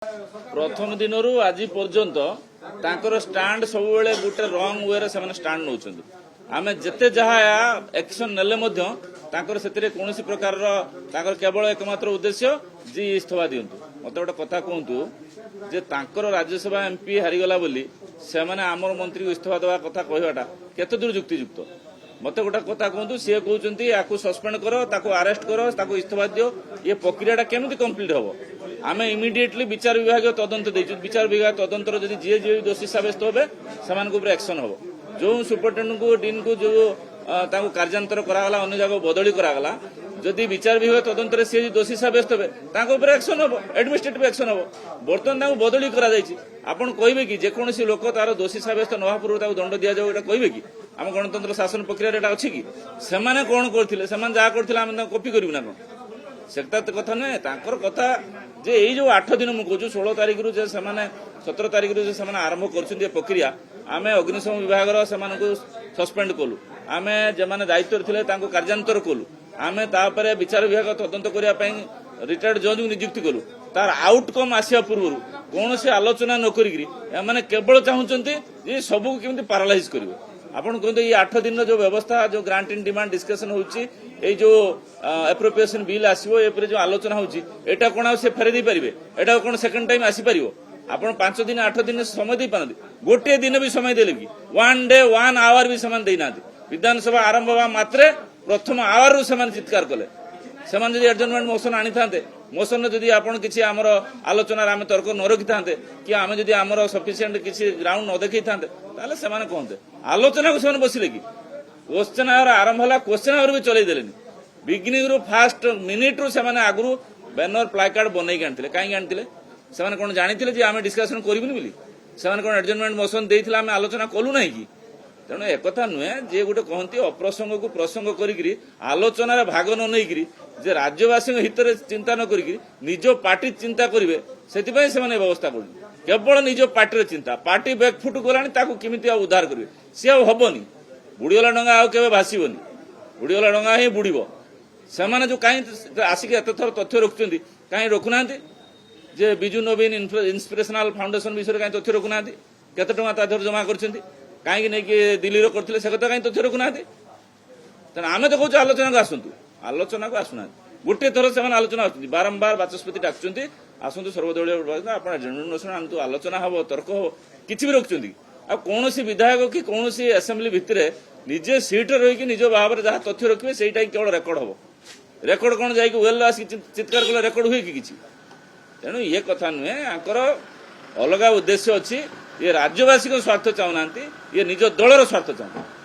प्रथम दिन आज पर्यंत स्टाण्ड सब गोटे रंग वे स्टाण्ड नौ आम जिते जहाँ एक्शन नेले कौन प्रकार केवल एकमात्र उद्देश्य जी इस्तीफा दिंतु मत गोटे कथा कहतु जे राज्यसभा एमपी हारीगला बोली से आमर मंत्री को इस्तीफा देवा कथा कहवाटा केते दूर युक्तियुक्त मत गोटे कथा कहतु सी कहते या सस्पेंड करो ताको अरेस्ट करो ताको इस्तीफा दियो ये प्रक्रिया केमती कम्प्लीट हम आम इमिडिएटली विचार विभाग तदंत देचु विचार विभाग तदंतर जी जी जी दोषी सब्यस्त हे से एक्शन हम जो सुपरिटेडेंट को डीन को जो कार्यान्तर करागला अन्य जगह बदली करागला जदि विचार विभाग तदंतर सी दोषी सब्यस्त हे एक्शन हम एडमिनिस्ट्रेटिव एक्शन हम बर्तमान बदली कर आपड़ कहे कि जेकोसी लोक तार दोषी सब्यस्त नवा पूर्व दंड दि जाऊ कहे कि आम गणतंत्र शासन प्रक्रिया अच्छी कि से कौन करते जहाँ करते कॉपी करूँ ना कौन सेटा कथा नुहे तांकर कथा जे यही जो 8 दिन मुझे 16 तारिख रु 17 तारिख रु आरंभ कर प्रक्रिया आम अग्निशम विभाग सस्पेंड कलु आम जो दायित्व थे कार्यान्तर कलु आम तापर विचार विभाग तदंत करने रिटायर्ड जज को नियुक्ति कलु तार आउटकम आसिया पूर्व कौन से आलोचना नक केवल चाहते सबको केमती पारालाइज करेंगे आपन कहते ये 8 दिन जो व्यवस्था जो ग्रांट इन डिमांड डिस्कशन होची जो एप्रोप्रिएशन बिल आसीबो ए जो आलोचना होची एटा कोन से फेरे दी परिबे एटा कोन सेकंड टाइम आसी परिबो आपन 5 दिन 8 दिन समय दे पानदी गोटे दिन भी समय देले कि 1 डे 1 आवर भी समय देना विधानसभा आरंभ होगा मात्रे प्रथम आवर रु समान चित्कार कले सेमान जदि एडजर्नमेंट मोशन आनी थांते मोशन जदि आपन किछि हमर आलोचना आमे तर्क न रखि थांते कि आमे जदि हमर सफिशिएंट किछि ग्राउंड न देखि थांते ताले सेमाने कहते आलोचना को सेमाने बसिले कि क्वेश्चन आवर आरंभ होला क्वेश्चन आवर भी चलै देलेनी बिगिनिंग रु फास्ट मिनिट रु सेमाने आगुरु बैनर प्लाकार्ड बनै के आनथिले काई आनथिले सेमाने कोन जानिथिले जे आमे डिस्कशन करिबुनी बोली सेमाने कोन एडजर्नमेंट मोशन देइथिला आमे आलोचना कलु नै कि तेणु एक नुहे जे गोटे कहती अप्रसंग को प्रसंग करी आलोचनार भाग न नहीं जे राज्यवासी हित चिंता न करी निज पार्टी चिंता करेंगे से व्यवस्था कर केवल निज पार्टी चिंता पार्टी बैकफुट गलानी केमी उद्धार करेंगे सी हेनी बुड़ीगला डंगा आगे भाषबनी बुड़ीगला डंगा ही बुड़ से जो कहीं आसिक एत थर तथ्य रखुच्च कहीं रखुना जे बिजु नवीन इंस्पिरेशनल फाउंडेशन विषय कहीं तथ्य रखुना केते टंका ता देहर जमा कर कहीं नहीं दिल्ली करते से कथा कहीं तथ्य रखुना तेना आम तो कौन आलोचना को आसतु आलोचना को आसुना गोटे थर से आलोचना आस बारंबार बाचस्पति डाकुंट आसतु सर्वदलीय आनतु आलोचना हम तर्क हम कि भी रखुच्च आ कौन विधायक कि कौन असेंबली भितर निजे सीट रही निज भाव में जहाँ तथ्य रखिए से केवल रेकर्ड हम रेकर्ड कौन जा वेल आसिक चित्कार कले रेकर्ड हुए कि तेणु ये कथा नुहे अलग उद्देश्य अच्छी ये राज्यवासी स्वार्थ चाहूना ये निज दलर स्वार्थ चाहते